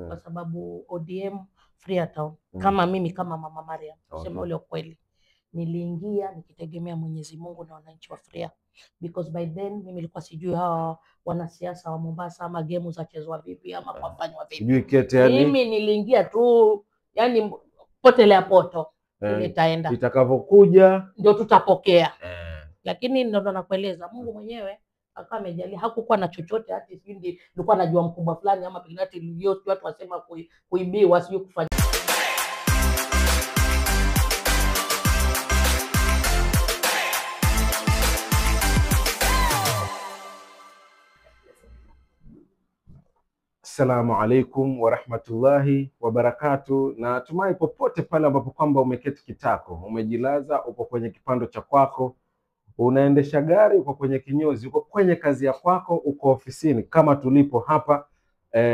kwa sababu ODM Freetown kama mimi kama Mama Mariam kusema ule ukweli niliingia nikitegemea Mwenyezi Mungu na wananchi wa Fria, because by then mimi nilikuwa sijui hawa wanasiasa wa Mombasa ama game za chezwa vipi ama kufanywa vipi, sijui kete yani. Mimi niliingia tu yani potelea poto ile itaenda itakavyokuja ndio tutapokea. Lakini ndio nakueleza Mungu mwenyewe akawa amejalia, hakukuwa na chochote, hata sindi nilikuwa najua mkubwa fulani ama pengine hata yote watu wasema kuibiwa sio kufanya. Assalamu alaikum wa rahmatullahi wa barakatuh. Na tumai popote pale ambapo kwamba umeketi kitako, umejilaza, uko kwenye kipando cha kwako, unaendesha gari, uko kwenye kinyozi, uko kwenye kazi ya kwako, uko ofisini kama tulipo hapa,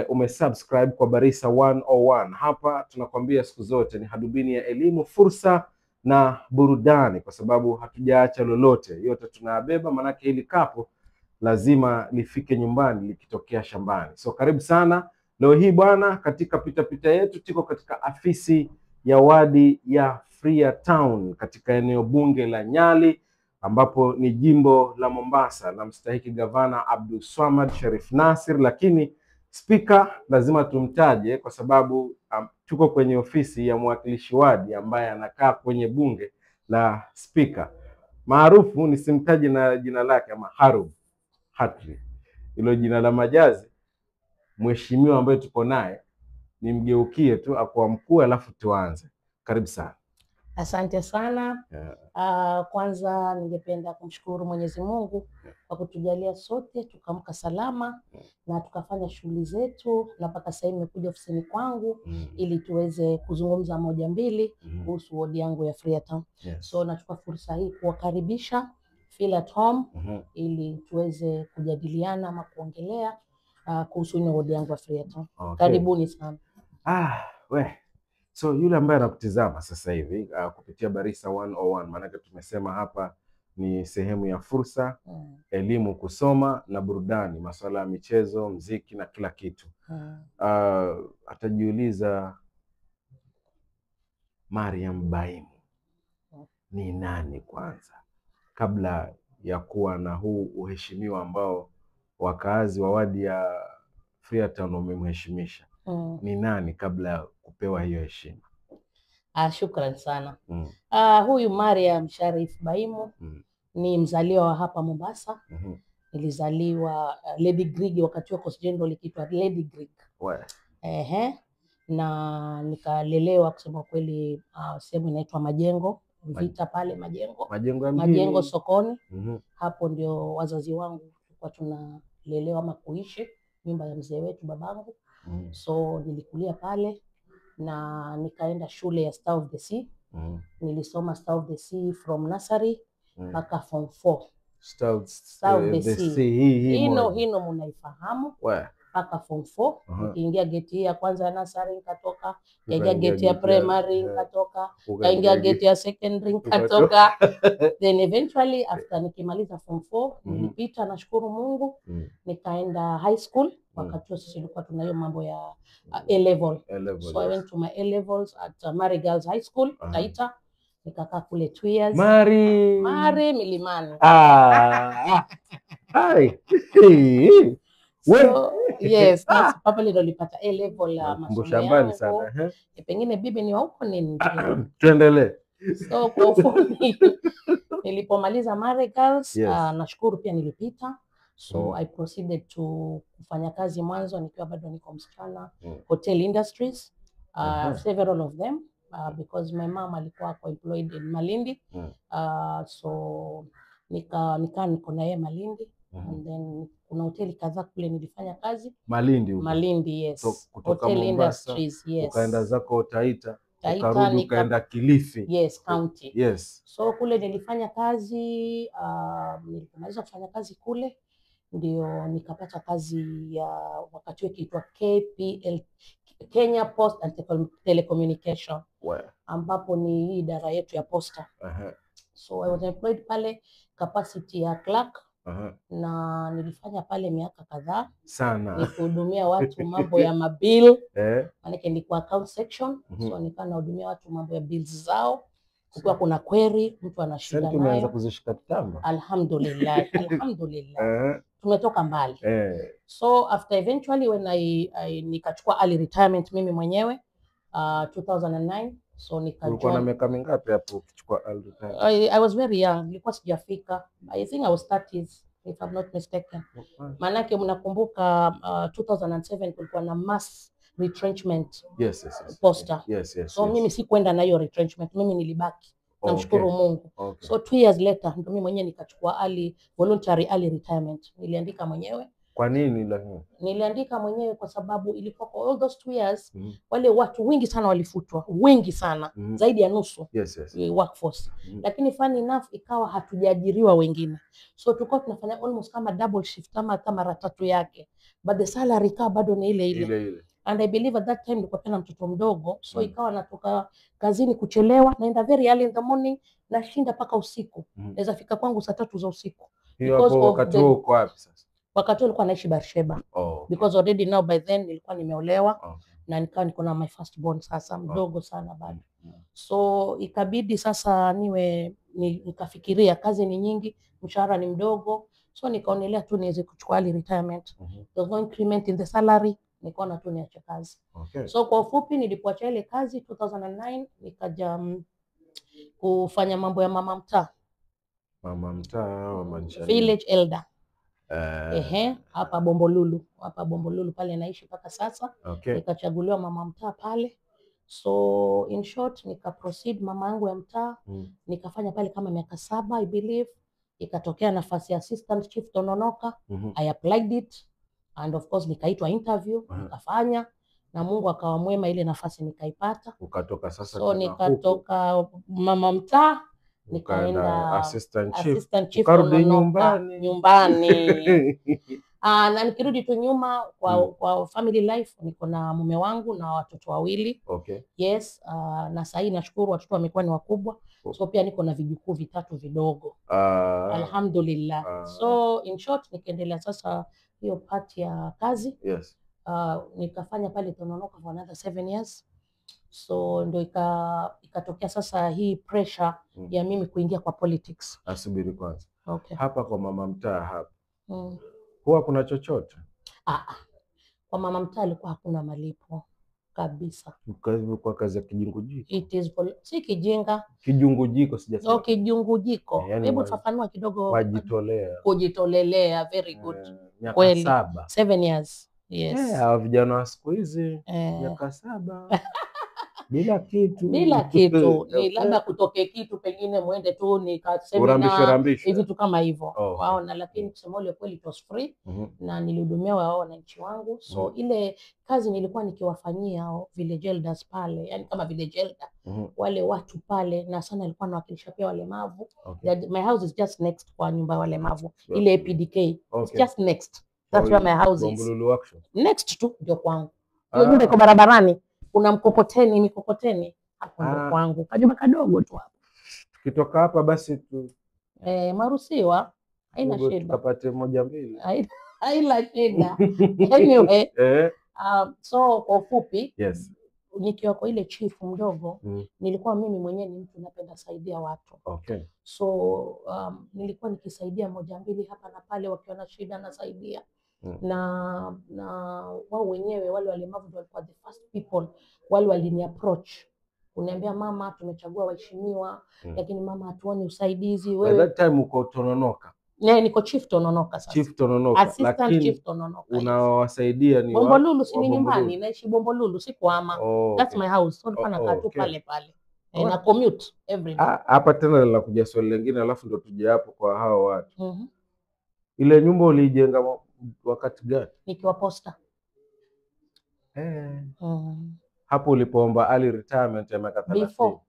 umesubscribe kwa Barisa 101. Hapa tunakwambia siku zote ni hadubini ya elimu, fursa na burudani, kwa sababu hatujaacha lolote, yote tunabeba, manake hili kapo lazima lifike nyumbani likitokea shambani. So karibu sana. Leo hii bwana, katika pita yetu tiko katika afisi ya wadi ya Freetown katika eneo bunge la Nyali, ambapo ni jimbo la Mombasa na mstahiki gavana Abdul Swamad Sharif Nasir, lakini spika lazima tumtaje kwa sababu tuko kwenye ofisi ya mwakilishi wadi ambaye anakaa kwenye bunge la spika. Maarufu nisimtaje na jina lake ama Harub Hatri, ilo jina la majazi. Mheshimiwa ambaye tuko naye nimgeukie tu akwa mkuu alafu tuanze. Karibu sana. Asante sana. Kwanza ningependa kumshukuru Mwenyezi Mungu kwa kutujalia sote tukamka salama na tukafanya shughuli zetu, na mpaka sasa nimekuja ofisini kwangu ili tuweze kuzungumza moja mbili kuhusu wodi yangu ya Freetown. So nachukua fursa hii kuwakaribisha feel at home ili tuweze kujadiliana ama kuongelea kuhusu wodi yangu ya Freetown. Karibuni sana. So yule ambaye anakutizama sasa hivi kupitia Barisa 101, maana tumesema hapa ni sehemu ya fursa, elimu, kusoma na burudani, masuala ya michezo, mziki na kila kitu. Atajiuliza Mariam Baimu ni nani kwanza, kabla ya kuwa na huu uheshimiwa ambao wakaazi wa wadi ya Freetown wamemheshimisha. Ni nani kabla ya kupewa hiyo heshima? Shukran sana. Huyu Mariam Sharif Baimu ni mzaliwa wa hapa Mombasa. Nilizaliwa Lady Grigg, wakati wa Kosjendo likiitwa Lady Grigg. Na nikalelewa kusema kweli sehemu inaitwa Majengo, Vita pale Majengo sokoni. Hapo ndio wazazi wangu kwa tunalelewa ama kuishi, nyumba ya mzee wetu babangu. So nilikulia pale na nikaenda shule ya Star of the Sea. Nilisoma Star of the Sea from nursery mpaka form 4. Star of the Sea. Hino munaifahamu. Mpaka form 4. Nikiingia gate ya kwanza ya nursery nikatoka, kaingia gate ya primary nikatoka, kaingia gate ya secondary nikatoka. Then eventually after nikimaliza form 4 nilipita, nashukuru Mungu, nikaenda high school. Wakati huo sisi tulikuwa tuna hiyo mambo ya A level. So I went to my A levels at Mary Girls High School, Taita. Nikakaa kule 2 years. Mari Milimani. So, yes, papa ndio nilipata A level masomo yangu. Sana. Pengine bibi ni wa huko nini? Tuendelee. So kwa ufupi nilipomaliza Mary Girls, nashukuru pia nilipita. So I proceeded to kufanya kazi mwanzo nikiwa bado niko msichana, hotel industries, several of them, because my mom alikuwa employed in Malindi. So niko na yeye Malindi. And then kuna hoteli kadhaa kule nilifanya kazi. Malindi, yes. So, hotel Mombasa, industries, yes. Ukaenda zako Taita, ukarudi ukaenda Kilifi. Yes, county. Yes. So kule nilifanya kazi, nilipomaliza kufanya kazi kule ndio nikapata kazi ya wakati wake itwa KPL, Kenya Post and Telecommunication, ambapo ni idara yetu ya posta. So I was employed pale capacity ya clerk, Na nilifanya pale miaka kadhaa sana, nikuhudumia watu mambo ya mabill manake nilikuwa account section. So nikawa nahudumia watu mambo ya bills zao, kukiwa kuna query mtu ana shida nayo. Tumeanza kuzishika kitambo, alhamdulillah. Alhamdulillah, tumetoka mbali. So after eventually when I nikachukua early retirement mimi mwenyewe 2009. So ulikuwa na miaka mingapi hapo ukichukua early retirement? I was very young, nilikuwa sijafika, I think I was 30s if I'm not mistaken. Manake mnakumbuka 2007 kulikuwa na mass retrenchment. Yes. Poster. Yes. So mimi sikwenda na hiyo retrenchment, mimi nilibaki. Namshukuru Mungu. So 2 years later ndio mimi mwenyewe nikachukua voluntary early retirement. Niliandika mwenyewe. Kwa nini lakini? Niliandika mwenyewe kwa sababu ilikuwa all those 2 years wale watu wengi sana walifutwa, wengi sana, zaidi ya nusu. Yes. Workforce. Lakini funny enough ikawa hatujaajiriwa wengine. So tulikuwa tunafanya almost kama double shift kama mara 3 yake. But the salary ikawa bado ni ile. And I believe at that time nilikuwa tena mtoto mdogo, so ikawa natoka kazini kuchelewa, naenda very early in the morning, nashinda paka usiku. Naweza fika kwangu saa 3 za usiku. Hiyo hapo wakati huo uko wapi sasa? Wakati huo nilikuwa naishi Barsheba. Because already now by then nilikuwa nimeolewa. Na nikawa niko na my first born sasa mdogo sana bado. So ikabidi sasa nikafikiria kazi ni nyingi, mshahara ni mdogo. So nikaonelea tu niweze kuchukua early retirement. There was no increment in the salary. Nikaona tu niache kazi. So kwa ufupi nilipoacha ile kazi 2009 nikaja kufanya mambo ya mama mtaa. Mama mtaa au maanisha village elder. Hapa Bombolulu pale naishi mpaka sasa. Nikachaguliwa mama mtaa pale. So in short nika proceed mama yangu ya mtaa. Nikafanya pale kama miaka 7 I believe. Ikatokea nafasi ya assistant chief Tononoka. I applied it. And of course nikaitwa interview, nikafanya na Mungu akawa mwema, ile nafasi nikaipata. Ukatoka sasa. So nikatoka mama mtaa nikaenda assistant chief ukarudi nyumbani. Na nikirudi tu nyuma kwa family life niko na mume wangu na watoto 2. Yes, na sasa nashukuru watoto wamekuwa ni wakubwa. So pia niko na vijukuu 3 vidogo. Alhamdulillah. So in short nikaendelea sasa hiyo part ya kazi. Nikafanya pale Tononoka for another 7 years. So ndio ikatokea sasa hii pressure ya mimi kuingia kwa politics. Asubiri kwanza. Hapa kwa mama mtaa hapa. Huwa kuna chochote? Kwa mama mtaa alikuwa hakuna malipo kabisa. Kwa kazi ya kijungujiko. It is si kijinga. Kijungujiko sijasema. Kijungujiko. Hebu fafanua kidogo. Kujitolelea. Very good. Miaka 7 years. Yes. Hao vijana wa siku hizi miaka 7. Bila kitu. Ni labda kutoke kitu pengine muende tu nikasema hivi tu kama hivyo. Waona, lakini kusema ile kweli it was free. Na nilihudumia wao wananchi wangu. So ile kazi nilikuwa nikiwafanyia village elders pale, yani kama village elder wale watu pale, na sana nilikuwa nawakilisha pia walemavu. My house is just next kwa nyumba ya walemavu. Ile APDK. It's just next. That's where my house is. Next tu ndio kwangu. Hiyo nyumba iko barabarani. Kuna mikokoteni hapo ndio kwangu. Kajumba kadogo tu hapo. Tukitoka hapa basi tu maruhusiwa. Haina shida. Tukapate 1-2. Haina shida. Anyway. So kwa ufupi. Yes. Nikiwa kwa ile chief mdogo, nilikuwa mimi mwenyewe ni mtu napenda saidia watu. So nilikuwa nikisaidia 1-2 hapa na pale wakiwa na shida nasaidia. Na wao wenyewe wale walemavu ndio walikuwa the first people wale walini approach kuniambia mama tumechagua waheshimiwa lakini mama hatuoni usaidizi wewe. At that time uko Tononoka? Niko chief Tononoka sasa. Chief Tononoka. Assistant chief Tononoka. Unawasaidia ni Bombolulu si ni nyumbani, naishi Bombolulu si kuama. That's my house. So nilikuwa nakaa tu pale. Na commute every day. Hapa tena la kuja swali lingine alafu ndo tuje hapo kwa hao watu. Ile nyumba ulijenga wakati gani? Nikiwa posta. Hapo ulipoomba early retirement ya miaka 30.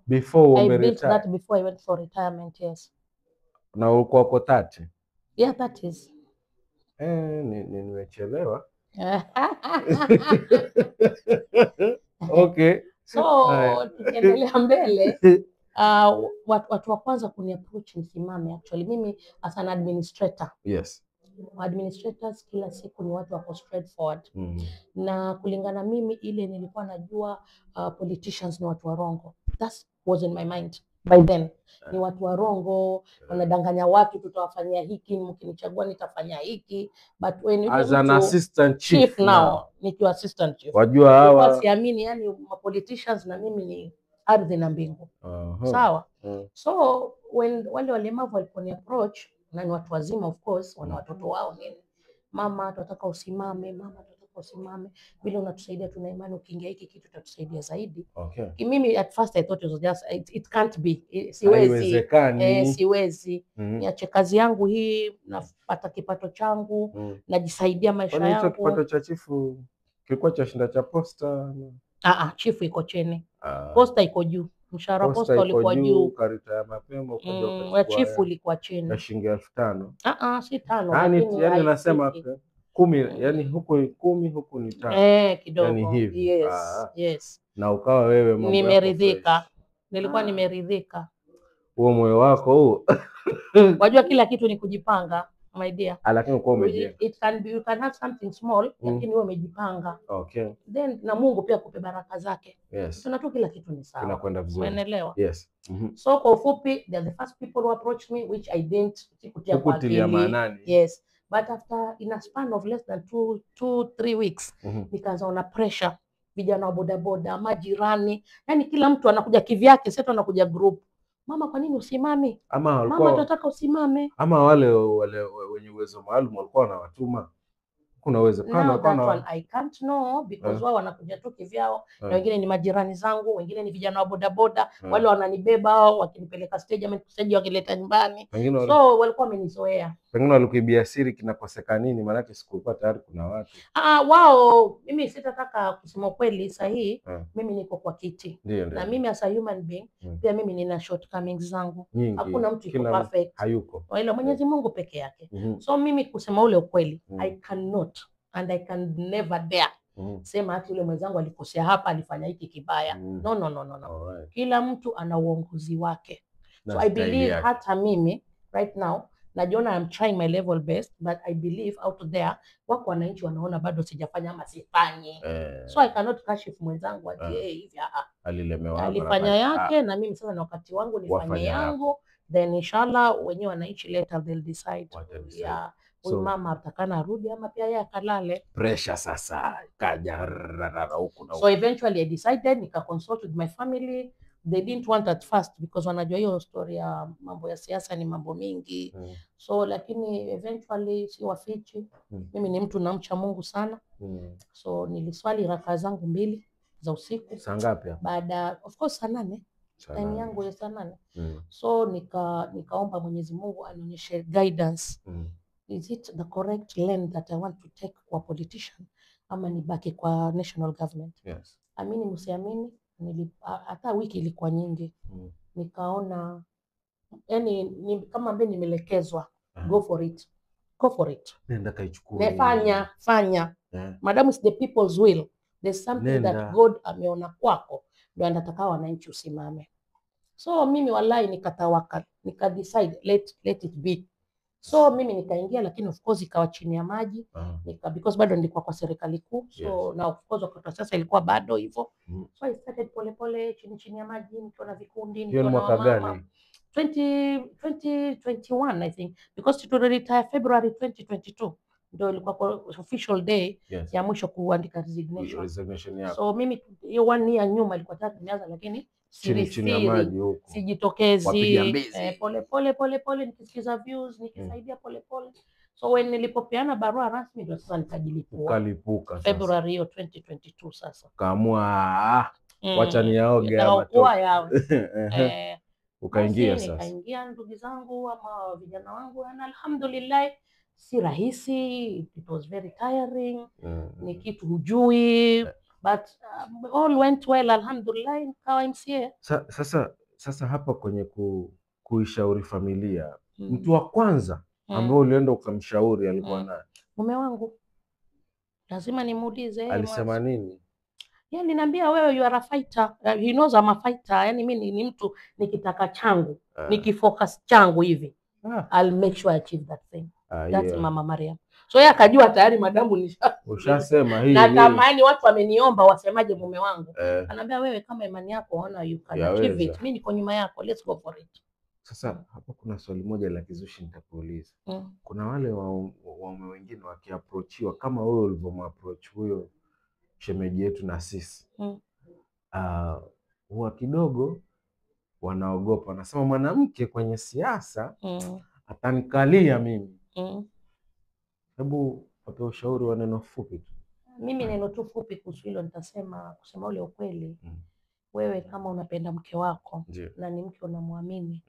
Before I built that before I went for retirement, yes. Na ulikuwa uko 30? Yeah, that is. Nimechelewa. Okay. So tukiendelea mbele watu wa kwanza kuni approach nisimame, actually mimi as an administrator. Yes. Administrators kila siku ni watu wako straightforward. Na kulingana mimi ile nilikuwa najua politicians ni watu warongo. That was in my mind by then. Ni watu warongo, wanadanganya watu tutawafanyia hiki, mkinichagua nitafanya hiki. But when you as an assistant chief now, nikiwa assistant chief. Wajua hawa siamini, yani politicians na mimi ni ardhi na mbingu. Sawa? So when wale walemavu waliponi approach, na ni watu wazima of course, wana watoto wao nini, mama tunataka usimame, mama tunataka usimame, bila unatusaidia tuna imani ukiingia hiki kitu tutatusaidia zaidi. Mimi at first I thought it was just it can't be, siwezi, siwezi. Niache kazi yangu hii, napata kipato changu, najisaidia maisha yangu. Kwa kipato cha chifu kilikuwa cha shinda cha posta? Chifu iko chini, posta iko juu. Mshahara posta ulikuwa juu, karita ya mapema kwa chifu ulikuwa chini ya shilingi 5,000. Si 5, yani nasema 10, yani huko 10 huko ni 5. Kidogo. Yani hivi. Yes. Na ukawa wewe mambo nimeridhika. Nilikuwa nimeridhika. Huo moyo wako huo. Wajua kila kitu ni kujipanga, my dear. Lakini uko umejenga. It can be, you can have something small, lakini wewe umejipanga. Then na Mungu pia kupe baraka zake. Yes. Tunatoa kila kitu ni sawa. Inakwenda vizuri. Umeelewa? Yes. So kwa ufupi, they are the first people who approached me, which I didn't kutia kwa maanani. Yes. But after in a span of less than 2-3 weeks, nikaanza na pressure, vijana wa bodaboda, majirani, yani kila mtu anakuja kivyake, sasa anakuja group. Mama, kwa nini usimame? Mama tunataka usimame. Ama wale wenye uwezo maalum walikuwa wanawatuma. Kuna uwezekano kana I can't know because wao wanakuja tu kivyao, na wengine ni majirani zangu, wengine ni vijana wa bodaboda, wale wananibeba wao wakinipeleka stage ama stage wakileta nyumbani. So walikuwa wamenizoea. Pengine walikuibia siri kinakosekana nini, maana sikuwa tayari kuna watu. Wao mimi sitataka kusema kweli sahihi, mimi niko kwa kiti. Na mimi as a human being pia mimi nina shortcomings zangu. Hakuna mtu yuko perfect. Hayuko. Wala Mwenyezi Mungu peke yake. So mimi kusema ule ukweli, I cannot and I can never dare sema ati yule mwenzangu alikosea hapa, alifanya hiki kibaya. No. Kila mtu ana uongozi wake. So I believe hata mimi right now najiona I'm trying my level best, but I believe out there wako wananchi wanaona bado sijafanya ama sifanyi. So I cannot kashifu mwenzangu ati hivi alilemewa, alifanya yake na mimi sasa na wakati wangu nifanye yangu, then inshallah wenyewe wananchi later they'll decide. Huyu mama atakana arudi ama pia yeye akalale. Pressure sasa kaja huko na huko. So eventually I decided, nika consult with my family. They didn't want at first because wanajua hiyo story ya mambo ya siasa ni mambo mingi. So lakini eventually si wafichi. Mimi ni mtu namcha Mungu sana. So niliswali raka zangu 2 za usiku. Saa ngapi? Baada of course saa 8. Time yangu ya saa 8. So nikaomba Mwenyezi Mungu anionyeshe guidance. Is it the correct lane that I want to take kwa politician ama nibaki kwa national government? Yes. Amini msiamini, hata wiki ilikuwa nyingi. Nikaona yani kama mbe nimelekezwa, go for it. Nenda kaichukue. Fanya. Madam is the people's will. There's something that God ameona kwako, ndio anataka wananchi usimame. So mimi wallahi nikatawakal, decide let it be. So mimi nikaingia, lakini of course ikawa chini ya maji. Because bado nilikuwa kwa serikali kuu. So na of course kwa sasa ilikuwa bado hivyo. So I started pole chini ya maji, nikiona vikundi, nikiona mwaka gani? 2021 I think, because to retire February 2022 ndio ilikuwa official day ya mwisho kuandika resignation yako. So mimi hiyo 1 year nyuma ilikuwa tayari nimeanza, lakini chini ya maji huko sijitokezi, pole nikisikiza views, nikisaidia pole. So when nilipopeana barua rasmi ndio sasa nikajilipua. Ukalipuka sasa February hiyo 2022 sasa. Kaamua wacha niaoge hapa. Ukaingia sasa. Nikaingia ndugu zangu ama vijana wangu, na alhamdulillah si rahisi, it was very tiring. Ni kitu hujui, but all went well alhamdulillah, nikawa MCA. Sasa hapa kwenye kuishauri familia, mtu wa kwanza ambao ulienda ukamshauri alikuwa nani? Mume wangu. Lazima nimuulize alisema nini? Yeye aliniambia wewe you are a fighter. He knows I'm a fighter. Yani mimi ni mtu nikitaka changu, nikifocus changu hivi. I'll make sure I achieve that thing. That's Mama Mariam. So yeye akajua tayari madamu ushasema hii. Na tamani watu wameniomba wasemaje mume wangu. Ananiambia wewe kama imani yako ona you can achieve it. Mimi niko nyuma yako. Let's go for it. Sasa hapo kuna swali moja la kizushi nitakuuliza. Kuna wale waume wengine wakiapproachiwa kama wewe ulivyomapproach huyo shemeji yetu na sisi. Huwa kidogo wanaogopa. Wanasema mwanamke kwenye siasa atanikalia mimi. Hebu wape ushauri wa neno fupi tu. Mimi neno tu fupi kuhusu hilo nitasema kusema ule ukweli. Wewe kama unapenda mke wako na ni mke unamwamini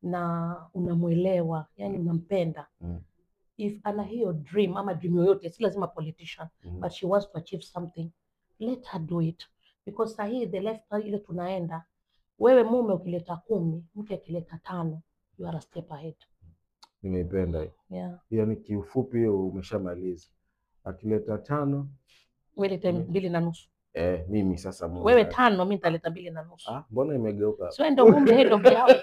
na unamuelewa, yani unampenda. If ana hiyo dream ama dream yoyote, si lazima politician, but she wants to achieve something, let her do it. Because sahi the life ile tunaenda, wewe mume ukileta 10, mke akileta 5, you are a step ahead. Nimeipenda hiyo. Yani kiufupi hiyo umeshamaliza. Akileta 5, wewe leta 2.5. Mimi sasa mume. Wewe 5, mimi nitaleta 2.5. Mbona imegeuka? So ndio mume head of the house.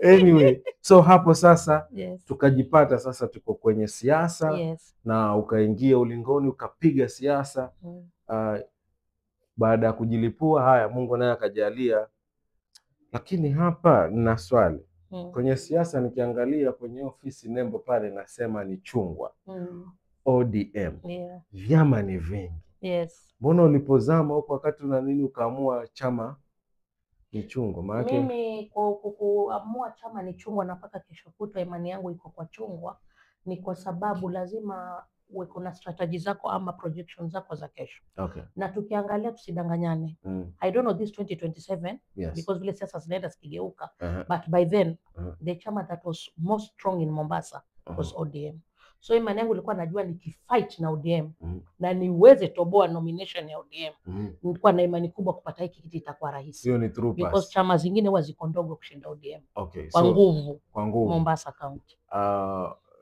Anyway, so hapo sasa tukajipata sasa tuko kwenye siasa na ukaingia ulingoni ukapiga siasa. Baada ya kujilipua haya Mungu naye akajalia. Lakini hapa nina swali. Kwenye siasa nikiangalia kwenye ofisi nembo pale nasema ni chungwa. ODM. Vyama ni vingi. Mbona ulipozama huko wakati una nini ukaamua chama ni chungwa? Maana mimi kuamua chama ni chungwa na mpaka kesho kutwa imani yangu iko kwa chungwa ni kwa sababu lazima uwe kuna strategy zako ama projections zako za kesho. Na tukiangalia tusidanganyane. I don't know this 2027 because vile siasa zinaenda zikigeuka, but by then the chama that was most strong in Mombasa was ODM. So imani yangu ilikuwa najua nikifight na ODM na niweze toboa nomination ya ODM. Nilikuwa na imani kubwa kupata hiki kiti itakuwa rahisi. Sio ni true pass. Because chama zingine huwa ziko ndogo kushinda ODM. Kwa nguvu. Kwa nguvu. Mombasa County.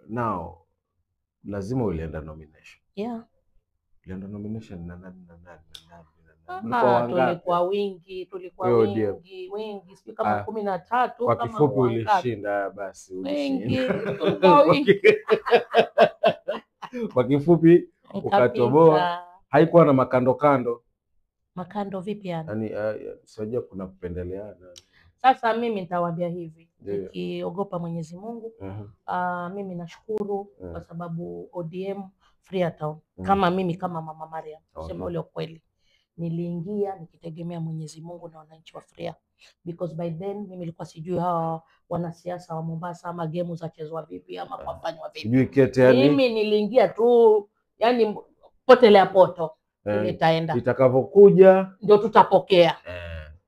Now lazima ulienda nomination. Ulienda nomination na nani? Tulikuwa wingi, sio kama 13. Kwa kifupi ulishinda basi ulishinda. Kwa kifupi ukatoboa. Haikuwa na makando kando. Makando vipi yani? Yaani sijua kuna kupendeleana. Sasa mimi nitawaambia hivi, nikiogopa Mwenyezi Mungu, mimi nashukuru kwa sababu ODM Freetown kama mimi kama Mama Mariam, kusema ule ukweli, niliingia nikitegemea Mwenyezi Mungu na wananchi wa Frea, because by then mimi nilikuwa sijui hawa wanasiasa wa Mombasa ama game zachezwa vipi ama kufanywa vipi. Sijui kete yani. Mimi niliingia tu yani potelea poto. Itaenda. Itakavyokuja ndio tutapokea.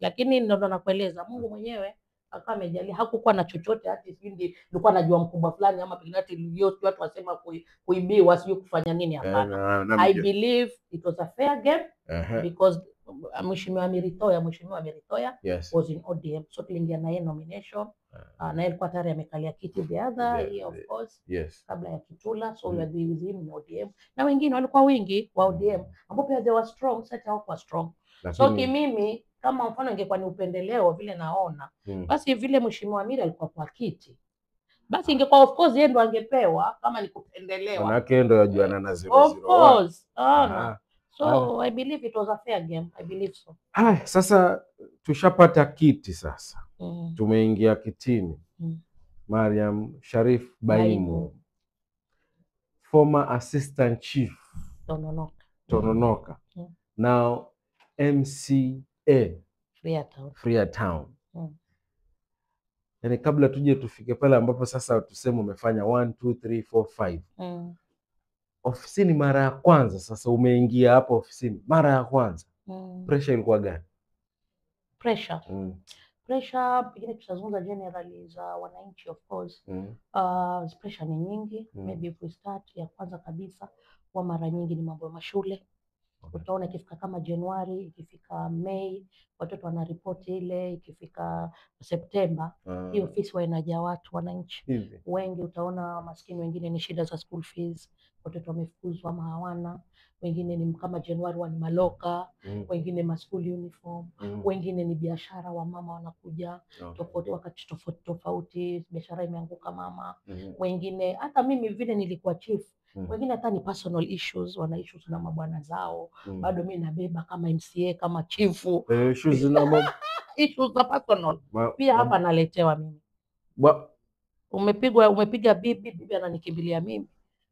Lakini ndio nakueleza Mungu mwenyewe akawa amejalia, hakukuwa na chochote hata sindi nilikuwa najua mkubwa fulani ama pengine yote watu wasema kuibiwa sio kufanya nini, hapana. I believe it was a fair game because Mheshimiwa Miritoya was in ODM, so tuliingia na yeye nomination. Na yeye alikuwa tayari amekalia kiti the other year of course kabla ya Kitula, so we agree with him in ODM na wengine walikuwa wingi wa ODM ambao pia they were strong, sasa hawakuwa strong. So mimi kama mfano ingekuwa ni upendeleo vile naona basi vile Mheshimiwa Amiri alikuwa kwa kiti basi ingekuwa of course yeye ndo angepewa kama ni kupendelewa. Manake ndo yajuana na 001. Of course. So I believe it was a fair game. I believe so. Sasa tushapata kiti sasa. Tumeingia kitini. Mariam Sharif Baimu. Former Assistant Chief Tononoka. Now MCA Freetown. Yani kabla tuje tufike pale ambapo sasa tuseme umefanya 1 2 3 4 5. Ofisini mara ya kwanza sasa umeingia hapo ofisini mara ya kwanza. Pressure ilikuwa gani? Pressure. Pressure pengine tutazungumza generally za wananchi of course. Pressure ni nyingi. Maybe if we start ya kwanza kabisa kwa mara nyingi ni mambo ya mashule. Utaona ikifika kama Januari, ikifika Mei, watoto wanaripoti ile, ikifika Septemba, hii ofisi inajaa watu wananchi. Wengi utaona maskini wengine ni shida za school fees, watoto wamefukuzwa ama hawana, wengine ni kama Januari ni maloka, wengine ma school uniform, wengine ni biashara wa mama wanakuja tofauti wakati tofauti, biashara imeanguka mama, wengine hata mimi vile nilikuwa chief, wengine hata ni personal issues, wana issues na mabwana zao, bado mimi nabeba kama MCA kama chief issues na issues za personal pia hapa naletewa mimi. Umepiga bibi ananikimbilia mimi,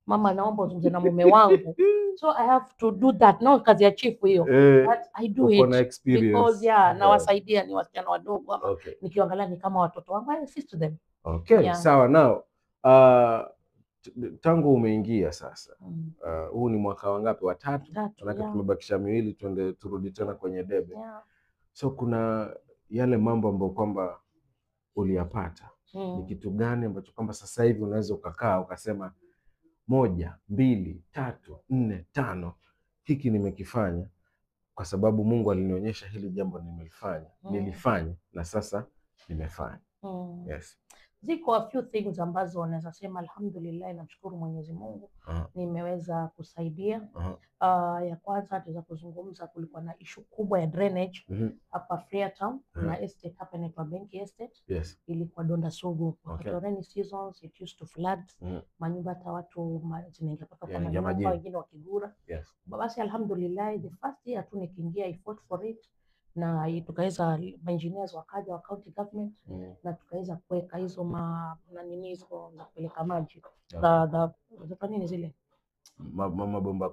mama naomba uzungumze na mume wangu. So I have to do that. No kazi ya chief hiyo. But I do it because nawasaidia ni wasichana wadogo ama nikiangalia ni kama watoto wangu, I assist them. Okay, sawa. Now tangu umeingia sasa, huu ni mwaka wangapi? Wa 3? Maana tumebakisha miwili turudi tena kwenye debe. So kuna yale mambo ambayo kwamba uliyapata. Ni kitu gani ambacho kwamba sasa hivi unaweza ukakaa ukasema 1, 2, 3, 4, 5 hiki nimekifanya kwa sababu Mungu alinionyesha hili jambo nilifanya na sasa nimefanya. Yes. Ziko a few things ambazo wanaweza sema alhamdulillah, namshukuru Mwenyezi Mungu nimeweza kusaidia. Ya kwanza tuweza kuzungumza, kulikuwa na issue kubwa ya drainage hapa Freetown na estate hapa inaitwa Benki Estate. Yes. Ilikuwa donda sugu. Wakati rainy seasons it used to flood. Manyumba hata watu zinaingia mpaka kwa manyumba, wengine wakigura. Yes. Basi alhamdulillah the first year tu nikiingia I fought for it, na tukaweza engineers wakaja wa county government na tukaweza kuweka hizo hizo za kupeleka maji za nini zile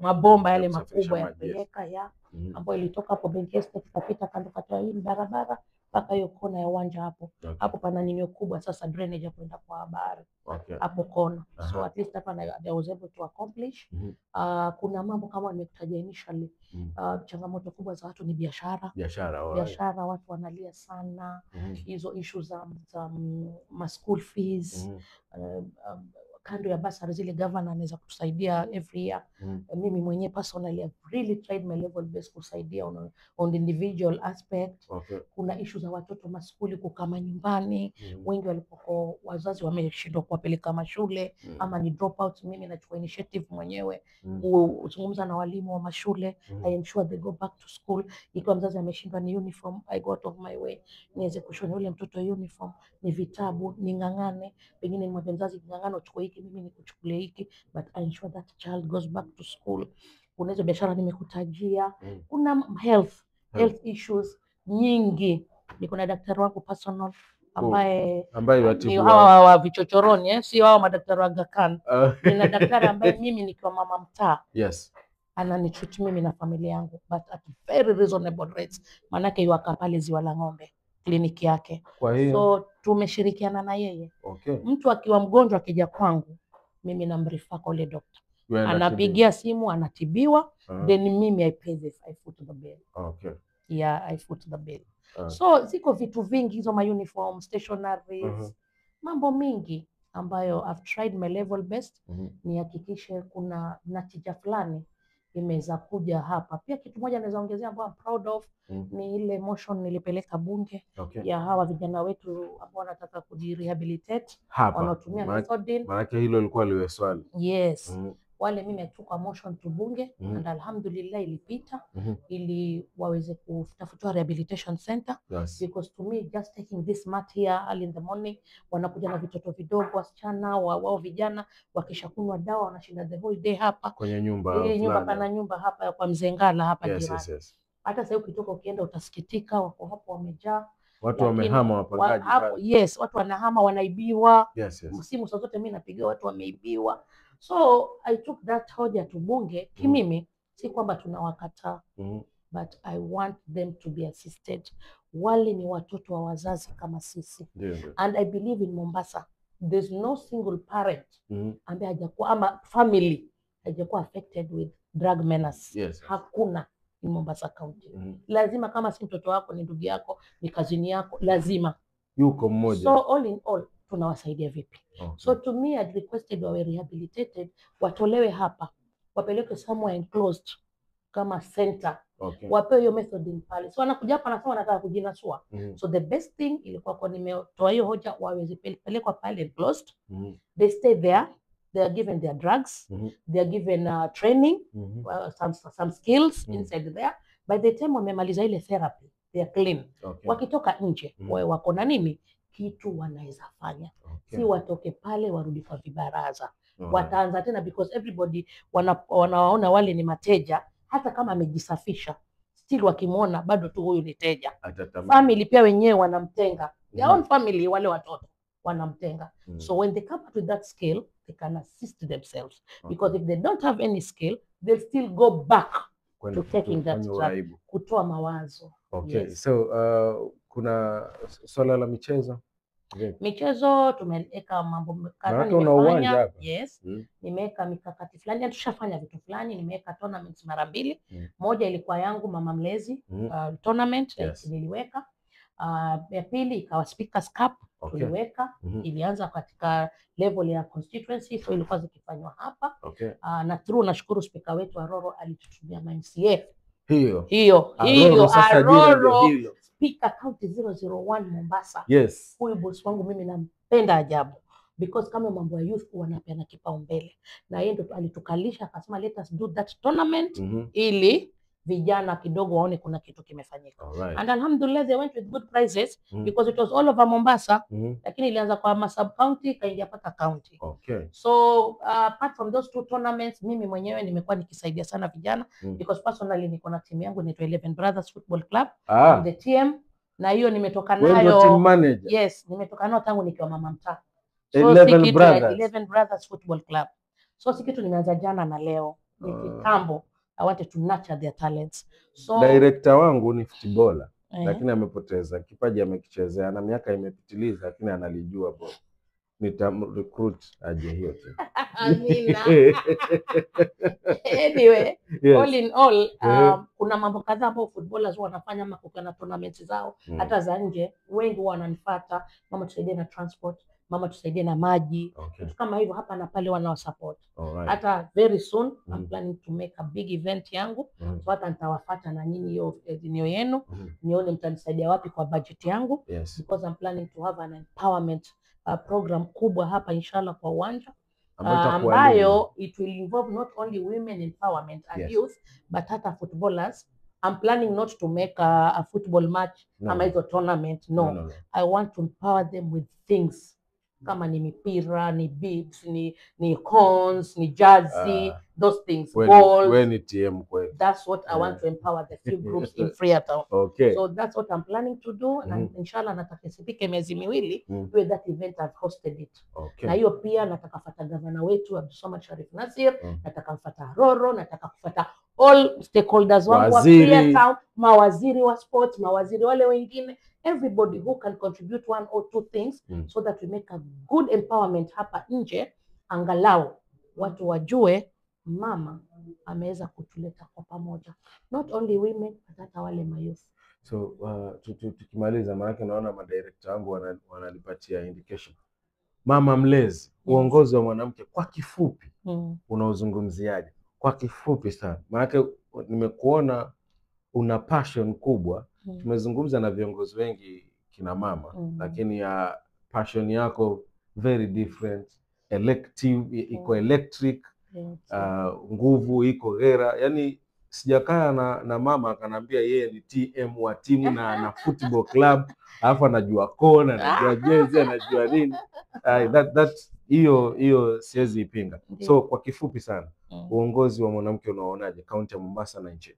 mabomba yale makubwa ya kupeleka ambayo ilitoka hapo Benki Estate ikapita kando kata hii barabara mpaka hiyo kona ya uwanja hapo. Hapo pana nini kubwa sasa drainage ya kwenda kwa bahari. Hapo kona. So at least hapa I was able to accomplish. Kuna mambo kama nimekutaja initially. Changamoto kubwa za watu ni biashara. Biashara watu wanalia sana. Hizo issues za school fees. Kando ya basari zile governor anaweza kutusaidia every year. Mimi mwenyewe personally I've really tried my level best kusaidia on the individual aspect. Kuna issues za watoto maskuli kukama nyumbani. Wengi walipoko wazazi wameshindwa kuwapeleka mashule ama ni drop out, mimi nachukua initiative mwenyewe kuzungumza na walimu wa mashule. I ensure they go back to school. Ikiwa mzazi ameshindwa ni uniform, I go out of my way niweze kushona yule mtoto uniform, ni vitabu, ni ngangane, pengine ni mzazi ngangano uchukue hiki, mimi nikuchukulie hiki, but I ensure that child goes back to school. Kuna hizo biashara nimekutajia. Kuna health issues nyingi. Niko na daktari wangu personal ambaye ni hawa wa vichochoroni, si hawa madaktari wa Aga Khan. Nina daktari ambaye mimi nikiwa mama mtaa. Yes. Ananitreat mimi na familia yangu but at very reasonable rates. Manake yuaka pale Ziwa la Ng'ombe kliniki yake. Kwa hiyo so tumeshirikiana na yeye. Mtu akiwa mgonjwa akija kwangu mimi namrefer kwa ile doctor. Anapigia simu anatibiwa, then mimi I foot the bill. I foot the bill. So ziko vitu vingi hizo uniform, stationaries, mambo mingi ambayo I've tried my level best nihakikishe kuna natija fulani imeweza kuja hapa. Pia kitu moja naweza ongezea ambao I'm proud of ni ile motion nilipeleka bunge ya hawa vijana wetu ambao wanataka kujirehabilitate wanatumia methadone. Maana hilo lilikuwa liwe swali. Yes. Wale mimi atuka motion to bunge and alhamdulillah ilipita ili waweze kutafutwa rehabilitation center. Because to me just taking this mat here early in the morning, wanakuja na vitoto vidogo wasichana wao vijana wakishakunywa dawa wanashinda the whole day hapa kwenye nyumba pana nyumba hapa kwa Mzengala hapa jirani. Hata sasa ukitoka ukienda utasikitika, wako hapo wamejaa. Watu wamehama wapangaji pale. Yes, watu wanahama, wanaibiwa. Simu saa zote mimi napiga watu wameibiwa. So I took that hoja to bunge. Kimimi si kwamba tunawakataa, but I want them to be assisted. Wale ni watoto wa wazazi kama sisi. And I believe in Mombasa there's no single parent ambaye hajakuwa ama family hajakuwa affected with drug menace. Hakuna in Mombasa County. Lazima kama si mtoto wako ni ndugu yako, ni kazini yako, lazima yuko mmoja. So all in all tunawasaidia vipi? So to me I requested wawe rehabilitated, watolewe hapa, wapeleke somewhere enclosed kama center. Wapewe hiyo methadone pale. So wanakuja hapa nasema wanataka kujinasua. So the best thing ilikuwa kwa nimetoa hiyo hoja waweze pelekwa pale enclosed. They stay there they are given their drugs, they are given training, some skills inside there. By the time wamemaliza ile therapy, they are clean. Wakitoka nje, wako na nini? Kitu wanaweza fanya. Si watoke pale warudi kwa vibaraza. Wataanza tena because everybody wanaona wale ni mateja, hata kama amejisafisha. Still wakimwona bado tu huyu ni teja. Family pia wenyewe wanamtenga. Their own family, wale watoto wanamtenga. So when they come up with that skill, they can assist themselves. Because if they don't have any skill, they'll still go back to taking that track, kutoa mawazo. Okay. Yes. So kuna swala la michezo. Michezo tumeweka mambo kadhaa nimefanya. Yes. Nimeweka mikakati fulani, tushafanya vitu fulani, nimeweka tournaments mara 2. Moja ilikuwa yangu Mama Mlezi tournament, niliweka. Ya pili ikawa Speakers Cup, tuliweka. Ilianza katika level ya constituency, so ilikuwa zikifanywa hapa. Na through nashukuru speaker wetu Aroro alitutumia MCA. Hiyo Aroro Speaker County 001 Mombasa. Yes. Huyu boss wangu mimi nampenda ajabu. Because kama mambo ya youth wanapeana kipaumbele. Na yeye ndo alitukalisha akasema let us do that tournament ili vijana kidogo waone kuna kitu kimefanyika. And alhamdulillah they went with good prizes because it was all over Mombasa. Lakini ilianza kwa sub county kaingia paka county. So apart from those 2 tournaments, mimi mwenyewe nimekuwa nikisaidia sana vijana because personally niko na timu yangu inaitwa 11 Brothers Football Club, the TM, na hiyo nimetoka nayo. Yes, nimetoka nayo tangu nikiwa mama mtaa. So 11 Brothers Football Club. So si kitu nimeanza jana na leo. Ni kitambo. I wanted to nurture their talents. So director wangu ni footballer, lakini amepoteza kipaji, amekichezea, ana miaka imepitiliza, lakini analijua bora. Nitamrecruit aje hiyo tu. Amina. Anyway, all in all, kuna mambo kadhaa ambayo footballers wanafanya ama kuna tournaments zao hata za nje. Wengi wananifuata, mama tusaidie na transport, mama tusaidie na maji, kitu kama hivyo hapa na pale wanao support. Hata very soon I'm planning to make a big event yangu. So hata nitawafuata na nyinyi hiyo eneo yenu, nione mtanisaidia wapi kwa budget yangu. Because I'm planning to have an empowerment program kubwa hapa inshallah kwa uwanja, ambayo it will involve not only women empowerment and youth but hata footballers. I'm planning not to make a football match ama hizo tournament. No. I want to empower them with things kama ni mipira, ni beads, ni cones, ni jersey, those things. When TM kweli. That's what I want to empower the few groups in Freetown. So that's what I'm planning to do, and inshallah nataka isipike miezi 2 with that event I've hosted it. Na hiyo pia nataka kufuata gavana wetu Abdulswamad Sharif Nassir, nataka kufuata Roro, nataka kufuata all stakeholders wangu wa Freetown, mawaziri wa sports, mawaziri wale wengine, everybody who can contribute 1 or 2 things so that we make a good empowerment hapa nje, angalau watu wajue mama ameweza kutuleta kwa pamoja, not only women but hata wale mayouth. So tukimaliza, maana naona madirector wangu wanalipatia indication. Mama Mlezi, uongozi wa mwanamke kwa kifupi unaozungumziaje? Kwa kifupi sana. Maana nimekuona una passion kubwa. Tumezungumza na viongozi wengi kina mama, lakini passion yako very different, elective, iko electric, nguvu iko gera. Yani sijakaa na mama akanambia yeye ni TM wa timu na ana football club, alafu anajua kona, anajua jezi, anajua nini. That hiyo siwezi ipinga. So kwa kifupi sana, uongozi wa mwanamke unaonaje kaunti ya Mombasa na nchi?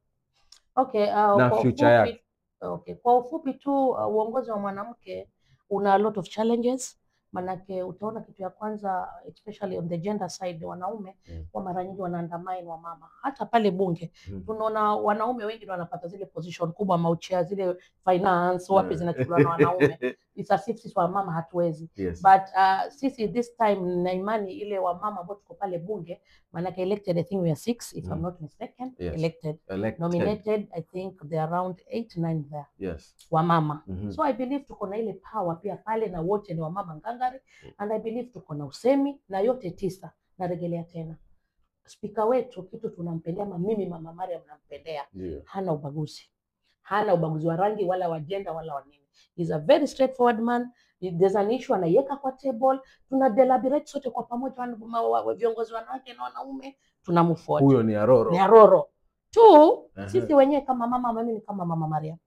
Okay, na future yake. Okay, kwa ufupi tu, uongozi wa mwanamke una a lot of challenges. Manake utaona kitu ya kwanza, especially on the gender side, wanaume kwa mara nyingi wanaandamana wa mama. Hata pale bunge tunaona wanaume wengi wanapata zile position kubwa, mauchea zile finance wapi zinachukuliwa na wanaume. It's as if sisi wa mama hatuwezi. But sisi this time na imani ile wa mama ambao tuko pale bunge, manake elected I think we are 6 if I'm not mistaken. Elected. Nominated I think they are around 8-9 there. Wa mama. So I believe tuko na ile power pia pale, na wote ni wa mama ngangari. And I believe tuko na usemi na yote 9. Narejelea tena, speaker wetu kitu tunampendea, mimi mama Mariam nampendea, hana ubaguzi. Hana ubaguzi wa rangi wala wa gender wala wa nini. He's a very straightforward man, there's an issue, anaiweka kwa table, tuna deliberate sote kwa pamoja, viongozi wanawake na wanaume, tuna move forward. Huyo ni Aroro. Ni Aroro. Tu, sisi wenyewe kama mama, mimi kama Mama Mariam,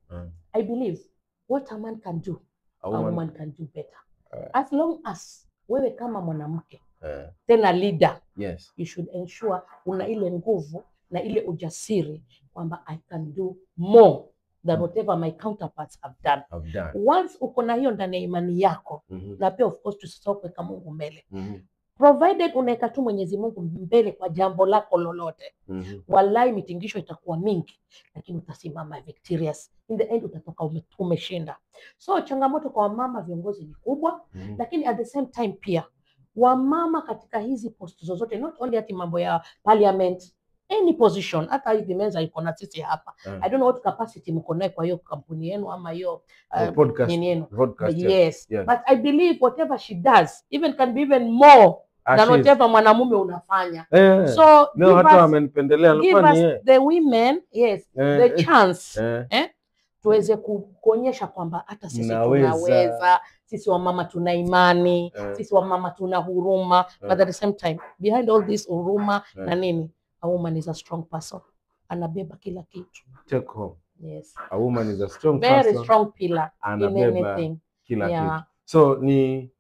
I believe what a man can do, a woman can do better. As long as wewe kama mwanamke, tena leader, yes, you should ensure una ile nguvu na ile ujasiri kwamba I can do more than whatever my counterparts have done. Once uko na hiyo ndani ya imani yako, na pia of course tusitoke kama Mungu mbele. Provided unaweka tu Mwenyezi Mungu mbele kwa jambo lako lolote. Wallahi mitingisho itakuwa mingi, lakini utasimama victorious. In the end utatoka umeshinda. So changamoto kwa mama viongozi ni kubwa, lakini at the same time pia wamama katika hizi post zozote, not only ati mambo ya parliament, any position, hata hivi meza iko na sisi hapa. I don't know what capacity mko nayo kwa hiyo kampuni yenu ama hiyo podcast yenu. Yes. But I believe whatever she does even can be even more than whatever mwanamume unafanya. So leo hata wamenipendelea give us the women, yes, the chance tuweze kuonyesha kwamba hata sisi tunaweza, sisi wamama tuna imani, sisi wamama tuna huruma, but at the same time behind all this huruma na nini, a woman is a strong person. Anabeba kila kitu. Take home. Yes. A woman is a strong very person. Very strong pillar in anything. Kila kitu. So ni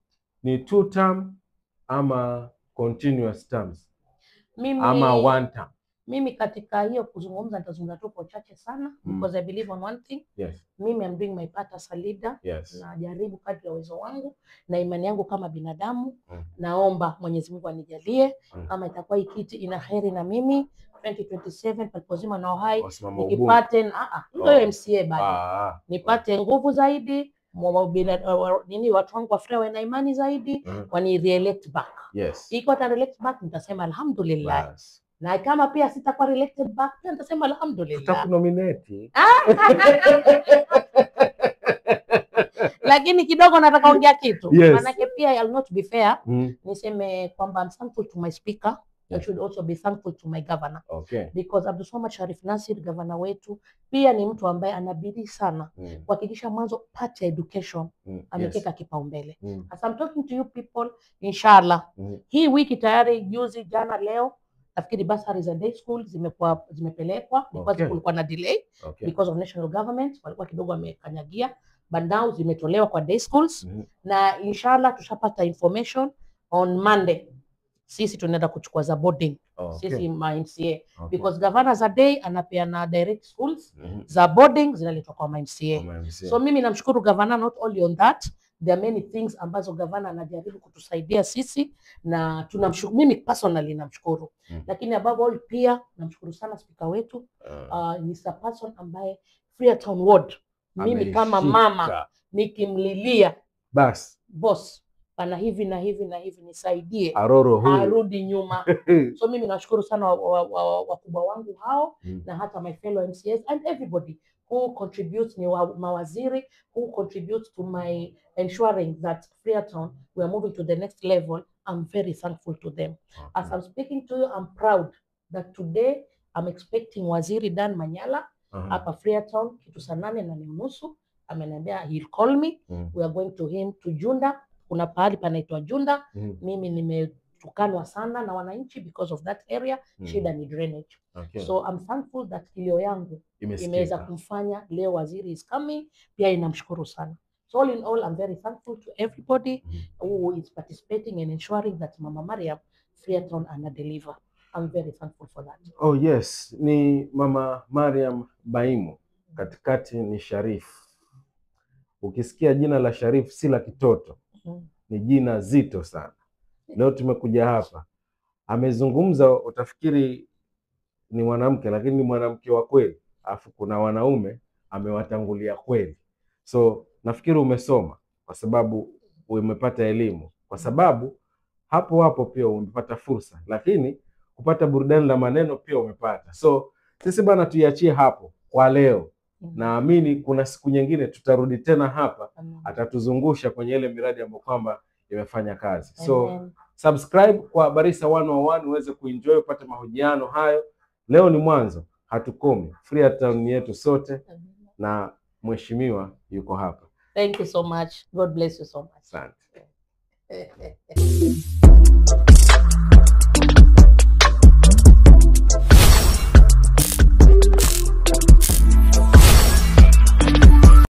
2 term ama continuous terms? Ama 1 term? Mimi katika hiyo kuzungumza nitazungumza tu kwa chache sana, because I believe on one thing. Yes. Mimi am doing my part as a leader. Yes. Na jaribu kadri ya uwezo wangu na imani yangu kama binadamu. Naomba Mwenyezi Mungu anijalie kama itakuwa hii kiti ina heri na mimi 2027 palipozima na uhai nikipate hiyo MCA bado. Nipate nguvu zaidi, nini watu wangu wafrewe na imani zaidi, wani re-elect back. Yes. Iko ta re-elect back nitasema alhamdulillah. Yes. Na kama pia sitakuwa re-elected back nitasema alhamdulillah. Tutakunominate. Lakini kidogo nataka ongea kitu. Manake pia I'll not be fair. Niseme kwamba I'm thankful to my speaker. I should also be thankful to my governor. Okay. Because Abdulswamad Sharif Nassir, governor wetu, pia ni mtu ambaye anabidii sana kuhakikisha mwanzo part ya education amekeka kipaumbele. As I'm talking to you people, inshallah, hii wiki tayari juzi jana leo nafikiri bursary za day school zimepelekwa because kulikuwa na delay because of national government, walikuwa kidogo wamekanyagia, but now zimetolewa kwa day schools na inshallah tushapata information on Monday. Sisi tunaenda kuchukua za boarding. Sisi MCA because governor za day anapeana direct schools, za boarding zinaletwa kwa MCA. So mimi namshukuru governor not only on that, there are many things ambazo governor anajaribu kutusaidia sisi na tunamshukuru, mimi personally namshukuru. Lakini above all pia namshukuru sana speaker wetu. Ni a person ambaye Freetown Ward mimi kama mama nikimlilia boss pana hivi na hivi na hivi nisaidie Aroro arudi nyuma. So mimi nashukuru sana wakubwa wangu hao na hata my fellow MCAs and everybody who contributes, ni mawaziri who contributes to my ensuring that Freetown we are moving to the next level. I'm very thankful to them. As I'm speaking to you, I'm proud that today I'm expecting Waziri Dan Manyala hapa Freetown kitu saa 8:30. Ameniambia he'll call me. We are going to him to Junda. Kuna pahali panaitwa Junda. Mimi nimetukanwa sana na wananchi because of that area. Shida ni drainage. So I'm thankful that kilio yangu imeweza kumfanya leo waziri is coming. Pia ninamshukuru sana. So all in all, I'm very thankful to everybody who is participating and ensuring that Mama Mariam Freetown ana deliver. I'm very thankful for that. Oh yes, ni Mama Mariam Baimu. Katikati ni Sharif. Ukisikia jina la Sharif si la kitoto. Ni jina zito sana. Leo tumekuja hapa. Amezungumza utafikiri ni mwanamke, lakini ni mwanamke wa kweli. Alafu kuna wanaume amewatangulia kweli. So nafikiri umesoma kwa sababu umepata elimu, kwa sababu hapo pia umepata fursa, lakini kupata burudani la maneno pia umepata. So sisi bana tuiachie hapo kwa leo. Naamini kuna siku nyingine tutarudi tena hapa, atatuzungusha kwenye ile miradi ambayo kwamba imefanya kazi. So subscribe kwa Barisa 101 uweze kuenjoy upate mahojiano hayo. Leo ni mwanzo, hatukomi. Freetown yetu sote na mheshimiwa yuko hapa. Thank you so much. God bless you so much. Asante.